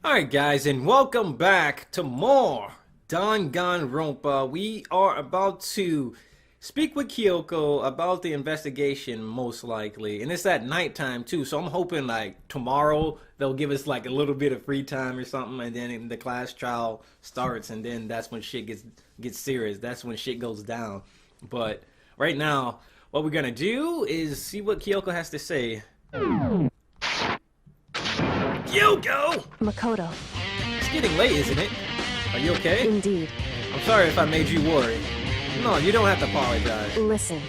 Alright guys, and welcome back to more Dangan Ronpa. We are about to speak with Kyoko about the investigation, most likely. And it's at nighttime too, so I'm hoping like tomorrow they'll give us like a little bit of free time or something, and then the class trial starts, and then that's when shit gets serious. That's when shit goes down. But right now, what we're gonna do is see what Kyoko has to say. Kyoko! Makoto. It's getting late, isn't it? Are you okay? Indeed. I'm sorry if I made you worry. No, you don't have to apologize. Listen.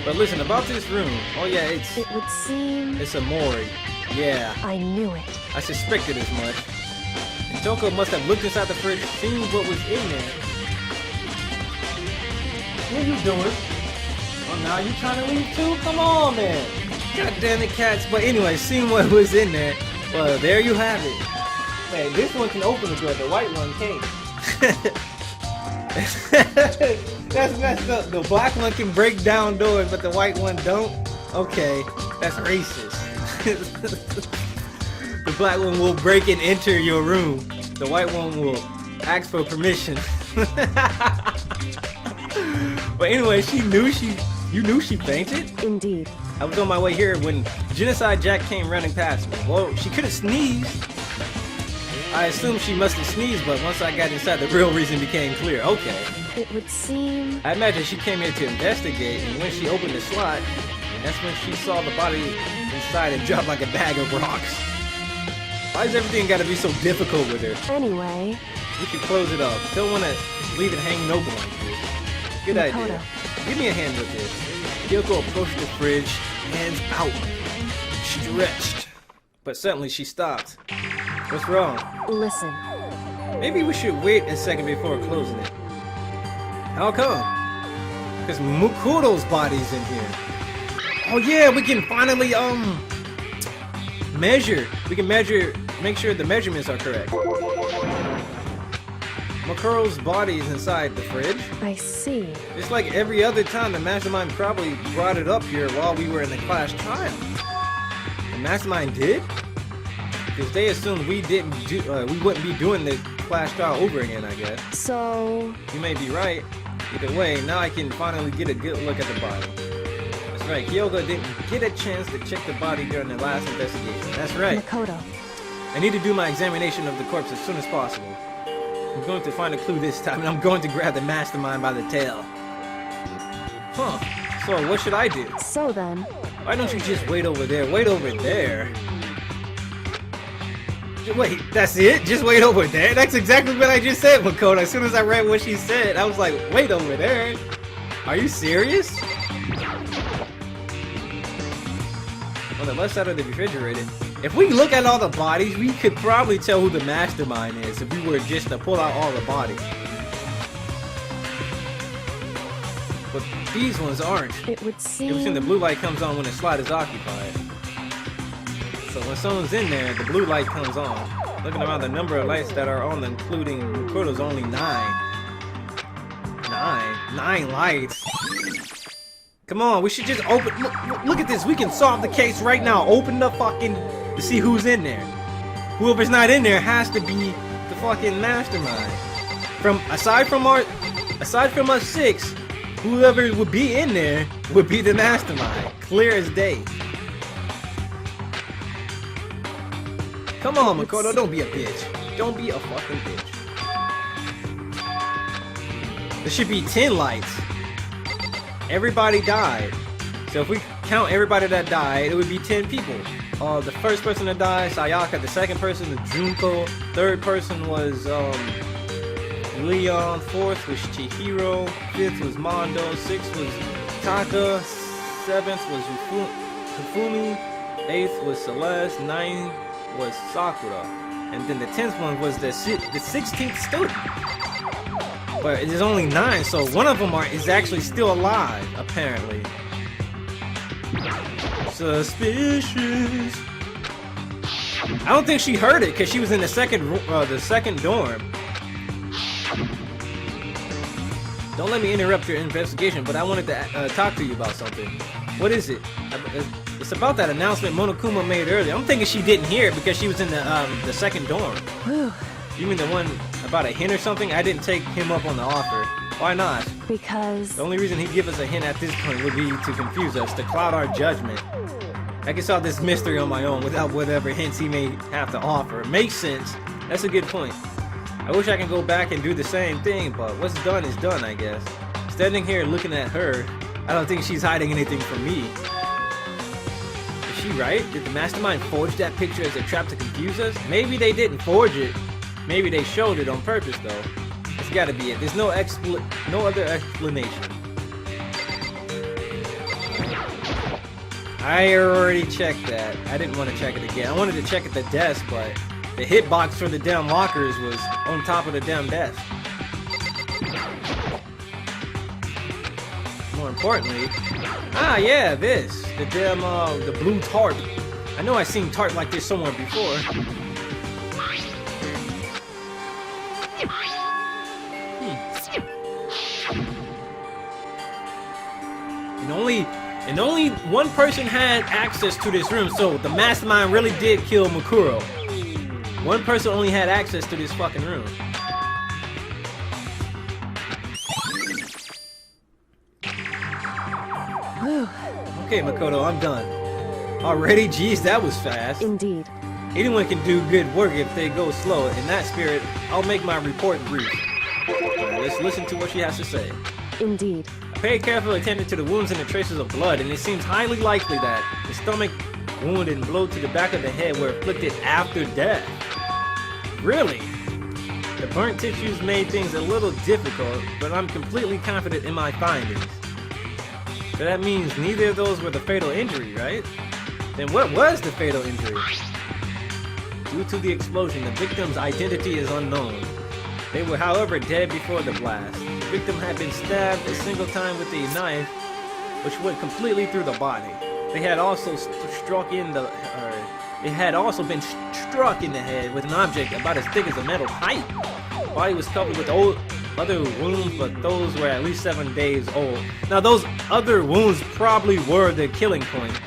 But listen, about this room. Oh yeah, It would seem... it's a morgue. Yeah, I knew it. I suspected as much. And Toko must have looked inside the fridge, seen what was in there. What are you doing? Oh, now you trying to leave too? Come on, man. God damn it, cats. But anyway, seeing what was in there. Well, there you have it. Man, this one can open the door, the white one can't. That's messed up. The black one can break down doors, but the white one don't? Okay, that's racist. The black one will break and enter your room. The white one will ask for permission. But anyway, you knew she fainted? Indeed. I was on my way here when Genocide Jack came running past me. Well, she could have sneezed. I assumed she must have sneezed, but once I got inside, the real reason became clear. Okay. It would seem... I imagine she came here to investigate, and when she opened the slot, that's when she saw the body inside and dropped like a bag of rocks. Why does everything gotta be so difficult with her? Anyway... We should close it up. Don't want to leave it hanging open like this. Good Makoto. idea. Give me a hand with this. Kyoko approached the fridge, hands out, stretched. But suddenly she stopped. What's wrong? Listen. Maybe we should wait a second before closing it. How come? Because Mukuro's body's in here. Oh yeah, we can finally measure. We can measure, make sure the measurements are correct. Mukuro's body is inside the fridge. I see. It's like every other time the mastermind probably brought it up here while we were in the class trial. The mastermind did? Because they assumed we wouldn't be doing the class trial over again, I guess. So... You may be right. Either way, now I can finally get a good look at the body. That's right, Kyoko didn't get a chance to check the body during the last investigation. That's right. Makoto. I need to do my examination of the corpse as soon as possible. I'm going to find a clue this time, and I'm going to grab the mastermind by the tail. Huh. So, what should I do? So then... Why don't you just wait over there? Wait over there? Wait, that's it? Just wait over there? That's exactly what I just said, Makoto. As soon as I read what she said, I was like, wait over there? Are you serious? On the left side of the refrigerator. If we look at all the bodies, we could probably tell who the mastermind is if we were just to pull out all the bodies. But these ones aren't. It would seem... Ever since the blue light comes on when the slot is occupied. So when someone's in there, the blue light comes on. Looking around, the number of lights that are on, including Mukuro's, only 9. 9 lights. Come on, we should just open. Look at this. We can solve the case right now. Open the fucking to see who's in there. Whoever's not in there has to be the fucking mastermind. Aside from us 6, whoever would be in there would be the mastermind. Clear as day. Come on, Makoto, don't be a bitch. Don't be a fucking bitch. There should be 10 lights. Everybody died. So if we count everybody that died, it would be 10 people. The first person to die, Sayaka. The second person, Junko. Third person was Leon. Fourth was Chihiro. Fifth was Mondo. Sixth was Taka. Seventh was Hifumi. Eighth was Celeste. Ninth was Sakura. And then the 10th one was the 16th student. But there's only 9, so one of them is actually still alive, apparently. Suspicious. I don't think she heard it because she was in the second dorm. Don't let me interrupt your investigation, but I wanted to talk to you about something. What is it? It's about that announcement Monokuma made earlier. I'm thinking she didn't hear it because she was in the second dorm. Whew. You mean the one about a hint or something? I didn't take him up on the offer. Why not? Because The only reason he'd give us a hint at this point would be to confuse us, to cloud our judgment. I can solve this mystery on my own without whatever hints he may have to offer. Makes sense. That's a good point. I wish I could go back and do the same thing, but what's done is done, I guess. Standing here looking at her, I don't think she's hiding anything from me. Is she right? Did the mastermind forge that picture as a trap to confuse us? Maybe they didn't forge it. Maybe they showed it on purpose, though. That's gotta be it. There's no other explanation. I already checked that. I didn't want to check it again. I wanted to check at the desk, but the hitbox for the damn lockers was on top of the damn desk. More importantly, yeah, this. The damn, the blue tarp. I know I've seen tarp like this somewhere before. And only one person had access to this room, so the mastermind really did kill Makuro. One person only had access to this fucking room. Whew. Okay, Makoto, I'm done. Already? Jeez, that was fast. Indeed. Anyone can do good work if they go slow. In that spirit, I'll make my report brief. Alright, let's listen to what she has to say. Indeed. I paid careful attention to the wounds and the traces of blood, and it seems highly likely that the stomach wound and blow to the back of the head were inflicted after death. Really? The burnt tissues made things a little difficult, but I'm completely confident in my findings. So that means neither of those were the fatal injury, right? Then what was the fatal injury? Due to the explosion, the victim's identity is unknown. They were, however, dead before the blast. The victim had been stabbed a single time with a knife, which went completely through the body. They had also it had also been struck in the head with an object about as thick as a metal pipe. The body was covered with other wounds, but those were at least 7 days old. Now, those other wounds probably were the killing point.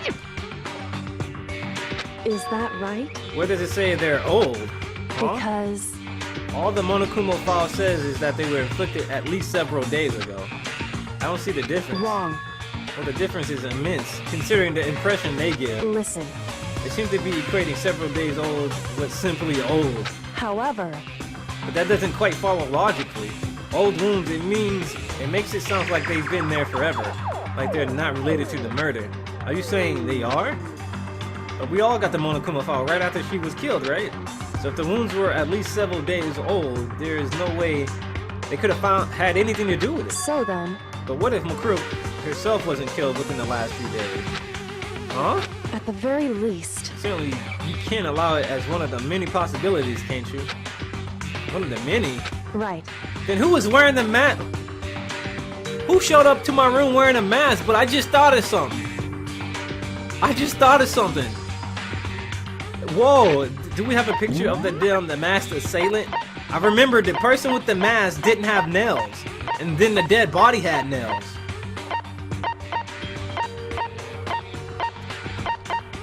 Is that right? Where does it say they're old? Huh? Because All the Monokuma file says is that they were inflicted at least several days ago. I don't see the difference. wrong. Well, the difference is immense, considering the impression they give. Listen. They seem to be equating several days old with simply old. However, But that doesn't quite follow logically. Old wounds, it makes it sound like they've been there forever. Like they're not related to the murder. Are you saying they are? But we all got the Monokuma file right after she was killed, right? So if the wounds were at least several days old, there is no way they could have had anything to do with it. so then, But what if Makuro herself wasn't killed within the last few days? Huh? at the very least, Certainly, you can't allow it as one of the many possibilities, can't you? One of the many? right. Then who was wearing the mask? Who showed up to my room wearing a mask? But I just thought of something. Whoa, do we have a picture of the masked assailant? I remember the person with the mask didn't have nails. And then the dead body had nails.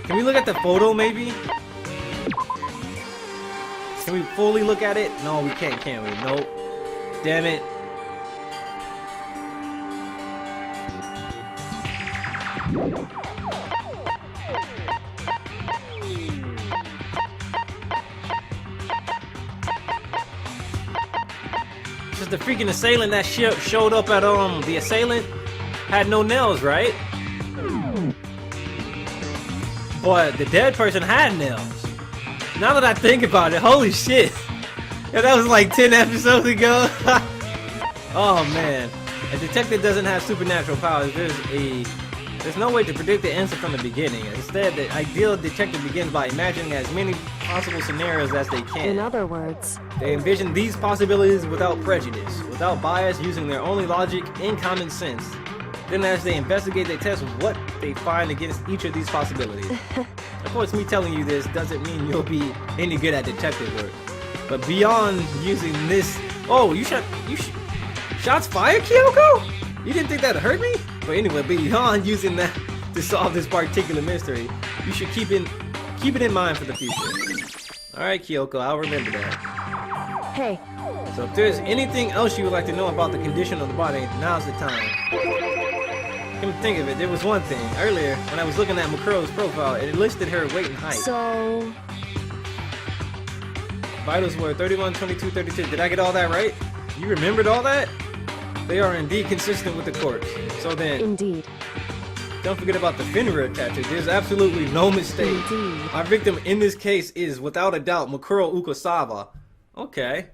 Can we look at the photo, maybe? Can we fully look at it? No, we can't, can we? Nope. Damn it. Just the freaking assailant that showed up at, the assailant had no nails, right? But the dead person had nails. Now that I think about it, holy shit. Yeah, that was like 10 episodes ago. Oh man. A detective doesn't have supernatural powers. There's no way to predict the answer from the beginning. Instead, the ideal detective begins by imagining as many possible scenarios as they can. In other words, They envision these possibilities without prejudice, without bias, using their only logic and common sense. Then as they investigate, they test what they find against each of these possibilities. Of course, me telling you this doesn't mean you'll be any good at detective work. But beyond using this... Oh, shots fired, Kyoko? You didn't think that'd hurt me? But anyway, beyond using that to solve this particular mystery. You should keep it in mind for the future. Alright, Kyoko, I'll remember that. Hey, So if there's anything else you would like to know about the condition of the body, now's the time. Come to think of it, there was one thing. Earlier, when I was looking at Makuro's profile, it listed her weight and height. so... Vitals were 31, 22, 32. Did I get all that right? You remembered all that? They are indeed consistent with the corpse. So then, Indeed. don't forget about the Finra tattoo. There's absolutely no mistake. Indeed. Our victim in this case is, without a doubt, Makuro Ukosawa. Okay.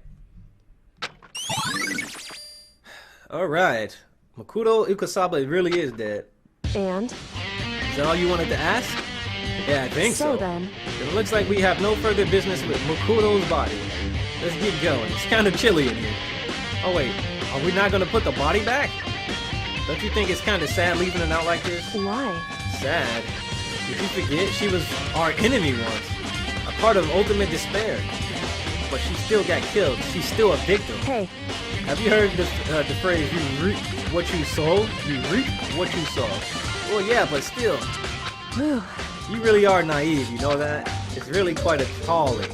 Alright. Makuro Ukosawa really is dead. And? Is that all you wanted to ask? Yeah, I think so. So then... It looks like we have no further business with Makuro's body. Let's get going. It's kind of chilly in here. Oh wait, are we not gonna put the body back? Don't you think it's kind of sad leaving it out like this? Why? Sad? Did you forget she was our enemy once? A part of ultimate despair. But she still got killed. She's still a victim. Hey, Have you heard the phrase, you reap what you sow? You reap what you sow. Well, yeah, but still. whew. You really are naive, you know that? It's really quite a calling.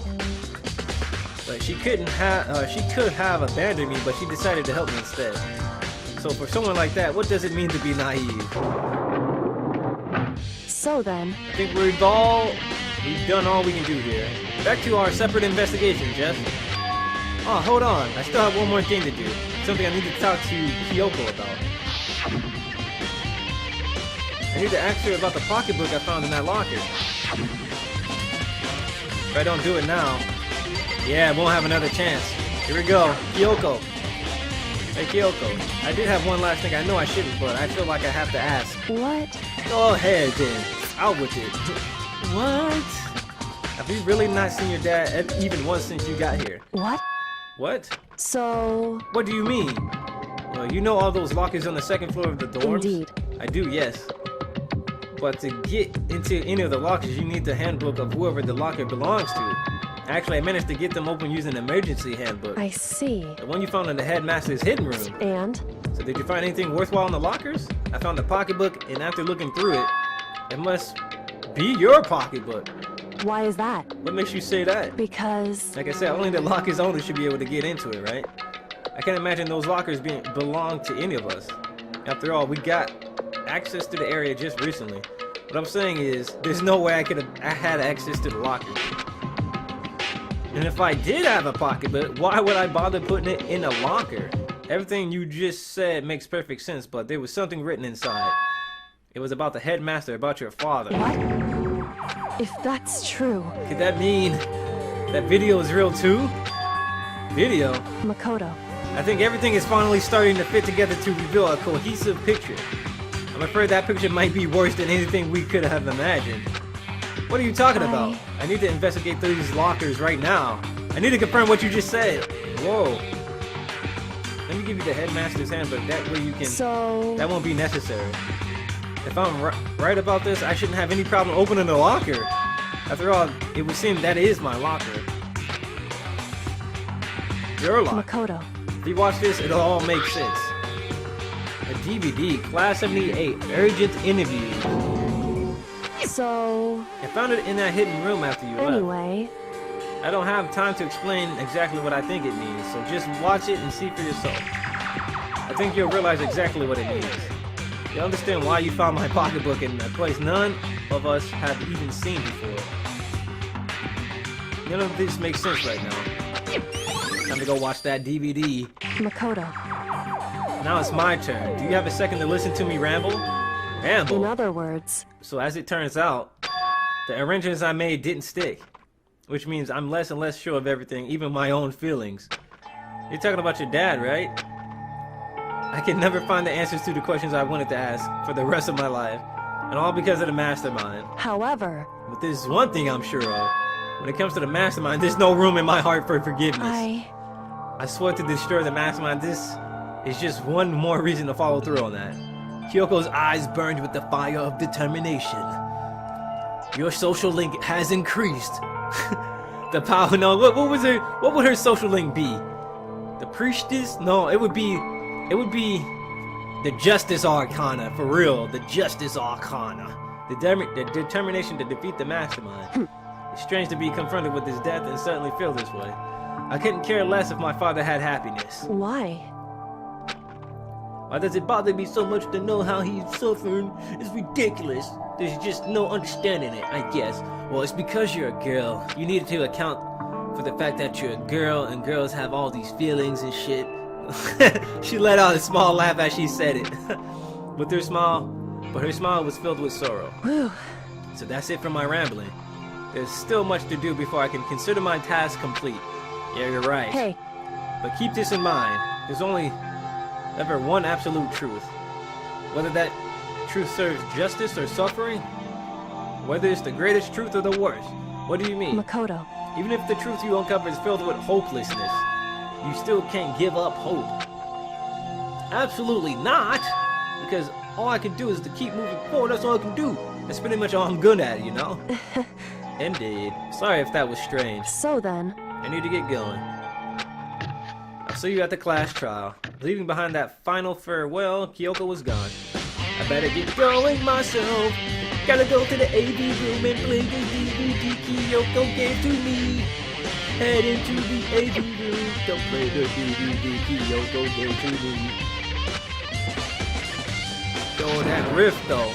But she could have abandoned me, but she decided to help me instead. So for someone like that, what does it mean to be naive? So then... I think we've done all we can do here. Back to our separate investigation, Jess. Oh, hold on. I still have one more thing to do. Something I need to talk to Kyoko about. I need to ask her about the pocketbook I found in that locker. If I don't do it now, yeah, I won't have another chance. Here we go. Kyoko. Hey, Kyoko. I did have one last thing. I know I shouldn't, but I feel like I have to ask. What? Go ahead, then. Out with it. What? Have you really not seen your dad even once since you got here? What? What? So... What do you mean? Well, you know all those lockers on the second floor of the dorms? Indeed. I do, yes. But to get into any of the lockers, you need the handbook of whoever the locker belongs to. Actually, I managed to get them open using an emergency handbook. I see. The one you found in the headmaster's hidden room. And? So did you find anything worthwhile in the lockers? I found a pocketbook, and after looking through it, it must be your pocketbook. Why is that? What makes you say that? Because... Like I said, only the locker's owner should be able to get into it, right? I can't imagine those lockers belong to any of us. After all, we got access to the area just recently. What I'm saying is, there's no way I had access to the locker. And if I did have a pocketbook, why would I bother putting it in a locker? Everything you just said makes perfect sense, but there was something written inside. It was about the headmaster, about your father. What? If that's true... Could that mean that video is real too? Video? Makoto. I think everything is finally starting to fit together to reveal a cohesive picture. I'm afraid that picture might be worse than anything we could have imagined. What are you talking about? I need to investigate these lockers right now. I need to confirm what you just said. Whoa. Let me give you the headmaster's handbook. That way you can... So... That won't be necessary. If I'm right about this, I shouldn't have any problem opening the locker. After all, it would seem that is my locker. Your locker. Makoto. If you watch this, it'll all make sense. A DVD, Class 78, Urgent Interview. So... I found it in that hidden room after you left. Anyway... I don't have time to explain exactly what I think it means, so just watch it and see for yourself. I think you'll realize exactly what it means. You'll understand why you found my pocketbook in a place none of us have even seen before. None of this makes sense right now. Time to go watch that DVD. Makoto. Now it's my turn. Do you have a second to listen to me ramble? Ramble? In other words... So as it turns out, the arrangements I made didn't stick. Which means I'm less and less sure of everything, even my own feelings. You're talking about your dad, right? I can never find the answers to the questions I wanted to ask for the rest of my life. And all because of the mastermind. However... But there's one thing I'm sure of. When it comes to the mastermind, there's no room in my heart for forgiveness. I swore to destroy the mastermind. This is just one more reason to follow through on that. Kyoko's eyes burned with the fire of determination. Your social link has increased. The power, no, what would her social link be? The priestess? No, it would be the Justice Arcana, for real, the Justice Arcana. The determination to defeat the mastermind. It's strange to be confronted with his death and suddenly feel this way. I couldn't care less if my father had happiness. Why? Why does it bother me so much to know how he's suffering? It's ridiculous. There's just no understanding it, I guess. Well, it's because you're a girl. You need to account for the fact that you're a girl and girls have all these feelings and shit. She let out a small laugh as she said it. But her smile was filled with sorrow. Whew. So that's it for my rambling. There's still much to do before I can consider my task complete. Yeah, you're right. Hey, But keep this in mind. There's only ever one absolute truth. Whether that truth serves justice or suffering, whether it's the greatest truth or the worst. What do you mean? Makoto. Even if the truth you uncover is filled with hopelessness, you still can't give up hope. Absolutely not! Because all I can do is to keep moving forward, that's all I can do. That's pretty much all I'm good at, you know? Indeed. Sorry if that was strange. So then, I need to get going. I'll see you at the class trial. Leaving behind that final farewell, Kyoko was gone. I better get going myself. Gotta go to the AV room and play the DVD Kyoko gave to me. Head into the AV room, don't play the DVD Kyoko gave to me. Oh, that riff though.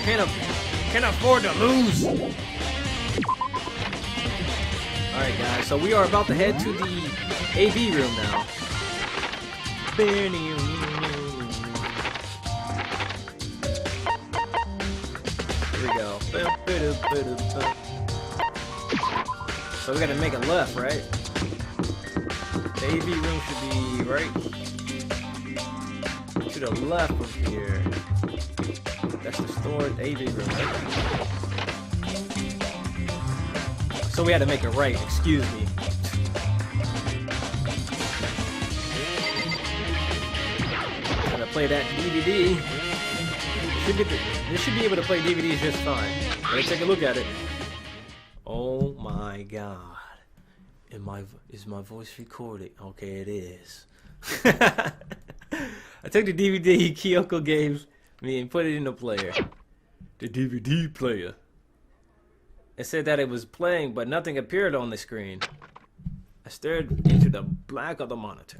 Can't afford to lose. Alright guys, so we are about to head to the AV room now. Here we go. So we gotta make a left, right? The AV room should be right to the left from here. That's the stored AV room, right? So we had to make it right, excuse me. Gotta play that DVD. This should be able to play DVDs just fine. Let's take a look at it. Oh my god. Is my voice recording? Okay, it is. I took the DVD Kyoko gave me and put it in the player. The DVD player. It said that it was playing, but nothing appeared on the screen. I stared into the black of the monitor.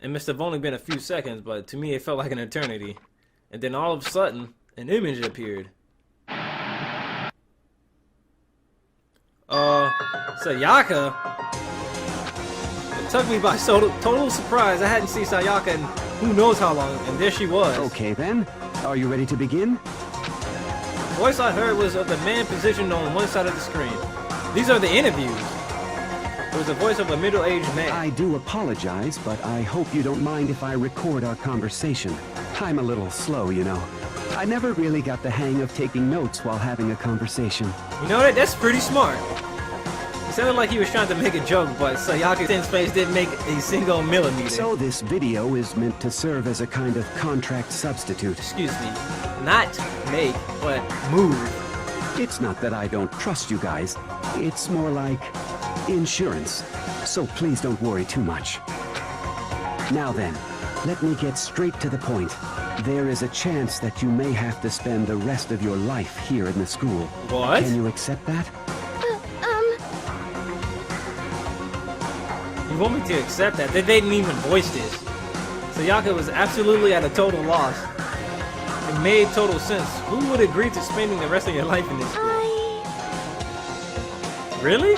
It must have only been a few seconds, but to me it felt like an eternity. And then all of a sudden, an image appeared. Sayaka? It took me by total surprise. I hadn't seen Sayaka in who knows how long, and there she was. Okay then, are you ready to begin? The voice I heard was of the man positioned on one side of the screen. These are the interviews. It was the voice of a middle-aged man. I do apologize, but I hope you don't mind if I record our conversation. I'm a little slow, you know. I never really got the hang of taking notes while having a conversation. You know what? That's pretty smart. It sounded like he was trying to make a joke, but Sayaka's thin space didn't make a single millimeter. So this video is meant to serve as a kind of contract substitute. Excuse me. Not make, but move. It's not that I don't trust you guys. It's more like insurance. So please don't worry too much. Now then, let me get straight to the point. There is a chance that you may have to spend the rest of your life here in the school. What? Can you accept that? You want me to accept that? They didn't even voice this. Sayaka was absolutely at a total loss. It made total sense. Who would agree to spending the rest of your life in this school? Really?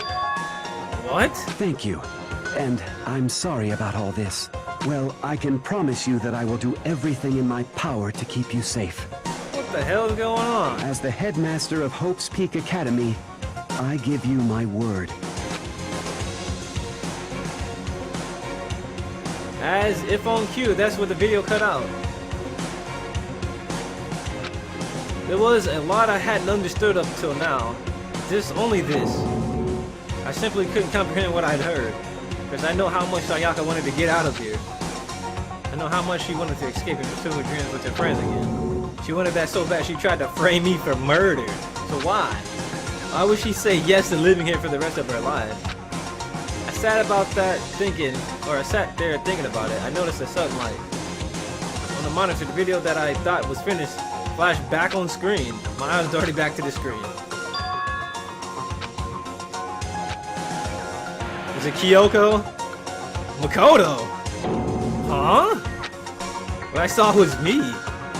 What? Thank you. And I'm sorry about all this. Well, I can promise you that I will do everything in my power to keep you safe. What the hell is going on? As the headmaster of Hope's Peak Academy, I give you my word. As if on cue, that's what the video cut out. There was a lot I hadn't understood up till now. Only this. I simply couldn't comprehend what I'd heard. Because I know how much Sayaka wanted to get out of here. I know how much she wanted to escape and pursue her dreams with her friends again. She wanted that so bad she tried to frame me for murder. So why? Why would she say yes to living here for the rest of her life? I sat there thinking about it. I noticed a sudden light. on the monitor, the video that I thought was finished flashed back on screen. My eyes are already back to the screen. Is it Kyoko? Makoto? Huh? What I saw was me.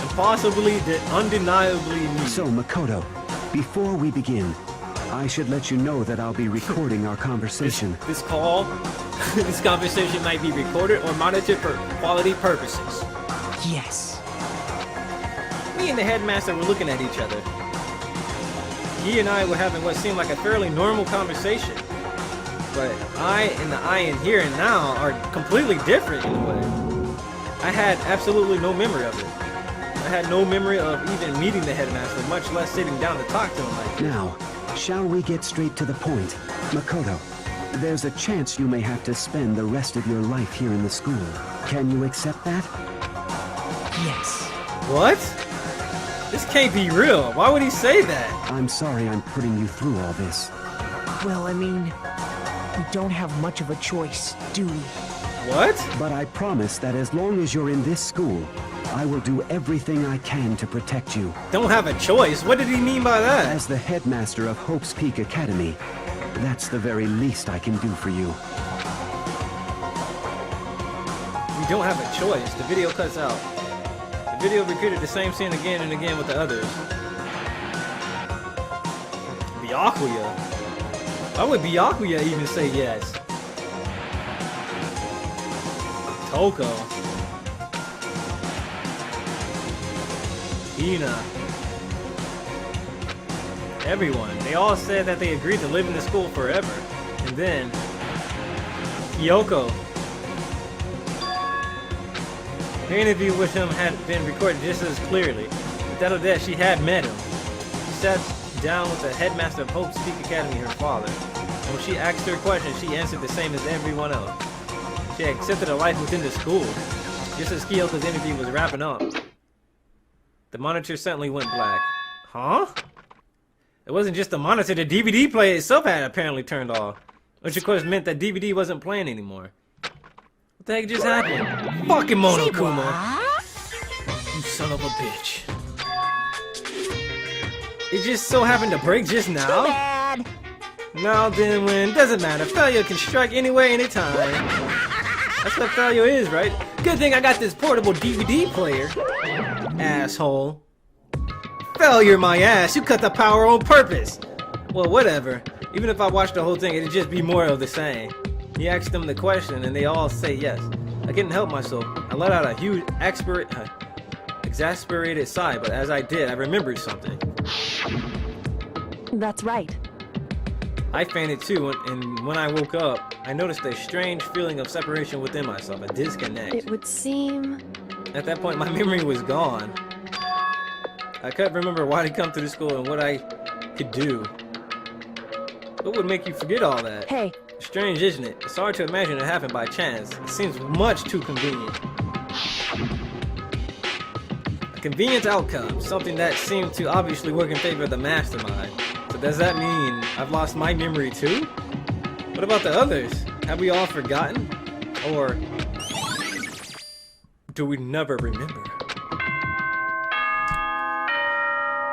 Impossibly, undeniably me. So, Makoto, before we begin, I should let you know that I'll be recording our conversation. This call, this conversation might be recorded or monitored for quality purposes. Yes. Me and the headmaster were looking at each other. He and I were having what seemed like a fairly normal conversation. But I and the I in here and now are completely different in a way. I had absolutely no memory of it. I had no memory of even meeting the headmaster, much less sitting down to talk to him like this. Now, shall we get straight to the point? Makoto, there's a chance you may have to spend the rest of your life here in the school. Can you accept that? Yes. What? This can't be real. Why would he say that? I'm sorry I'm putting you through all this. Well, I mean, we don't have much of a choice, do we? What? But I promise that as long as you're in this school, I will do everything I can to protect you. Don't have a choice? What did he mean by that? As the headmaster of Hope's Peak Academy, that's the very least I can do for you. We don't have a choice. The video cuts out. The video repeated the same scene again and again with the others. Byakuya? Why would Byakuya even say yes? Toko. Hina. Everyone. They all said that they agreed to live in the school forever. And then Kyoko. Her interview with him had been recorded just as clearly. Without that, she had met him. She sat down with the headmaster of Hope's Peak Academy, her father. And when she asked her question, she answered the same as everyone else. She accepted a life within the school. Just as Kyoko's interview was wrapping up, the monitor suddenly went black. Huh? It wasn't just the monitor, the DVD player itself had apparently turned off. Which of course meant that DVD wasn't playing anymore. What the heck just happened? Fucking Monokuma! You son of a bitch. It just so happened to break just now? Bad. Now then when, doesn't matter. Failure can strike anywhere, anytime. That's what failure is, right? Good thing I got this portable DVD player. Asshole. Failure my ass, you cut the power on purpose. Well, whatever. Even if I watched the whole thing, it'd just be more of the same. He asked them the question and they all say yes. I couldn't help myself. I let out a huge, exasperated sigh, but as I did, I remembered something. That's right. I fainted too, and when I woke up, I noticed a strange feeling of separation within myself, a disconnect. It would seem... At that point, my memory was gone. I couldn't remember why to come to the school and what I could do. What would make you forget all that? Hey. Strange, isn't it? It's hard to imagine it happened by chance. It seems much too convenient. A convenient outcome, something that seemed to obviously work in favor of the mastermind. So does that mean I've lost my memory too? What about the others? Have we all forgotten? Or do we never remember?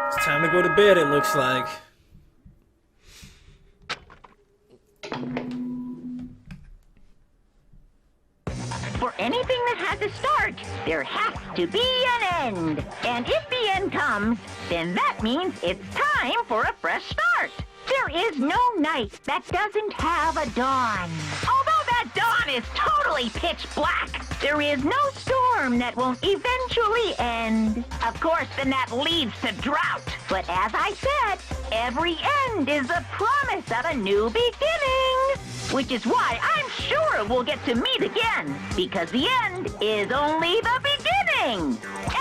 It's time to go to bed, it looks like. For anything that has a start, there has to be an end. And if the end comes, then that means it's time for a fresh start. There is no night that doesn't have a dawn. Although that dawn is totally pitch black, there is no storm that won't eventually end. Of course, then that leads to drought. But as I said, every end is a promise of a new beginning. Which is why I'm sure we'll get to meet again, because the end is only the beginning.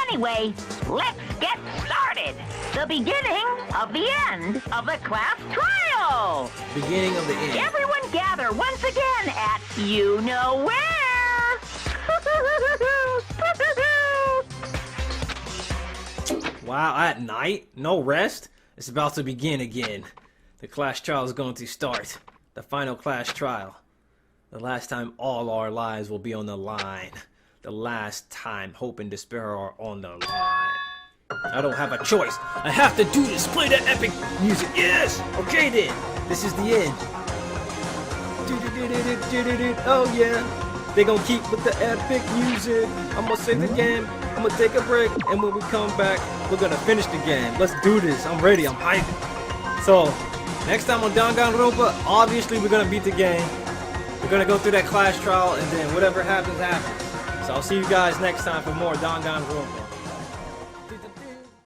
Anyway, let's get started. The beginning of the end of the class trial. Beginning of the end. Everyone gather once again at you know where. Wow, at night? No rest? It's about to begin again. The class trial is going to start. The final class trial. The last time all our lives will be on the line. the last time hope and despair are on the line. I don't have a choice. I have to do this. Play that epic music. Yes! Okay then. This is the end. Oh yeah. They gonna keep with the epic music. I'm gonna save the game. I'm gonna take a break. And when we come back, we're gonna finish the game. Let's do this. I'm ready. I'm hyped. So, next time on Dangan Ronpa, obviously we're gonna beat the game. We're gonna go through that class trial and then whatever happens, happens. So I'll see you guys next time for more Dangan Ronpa.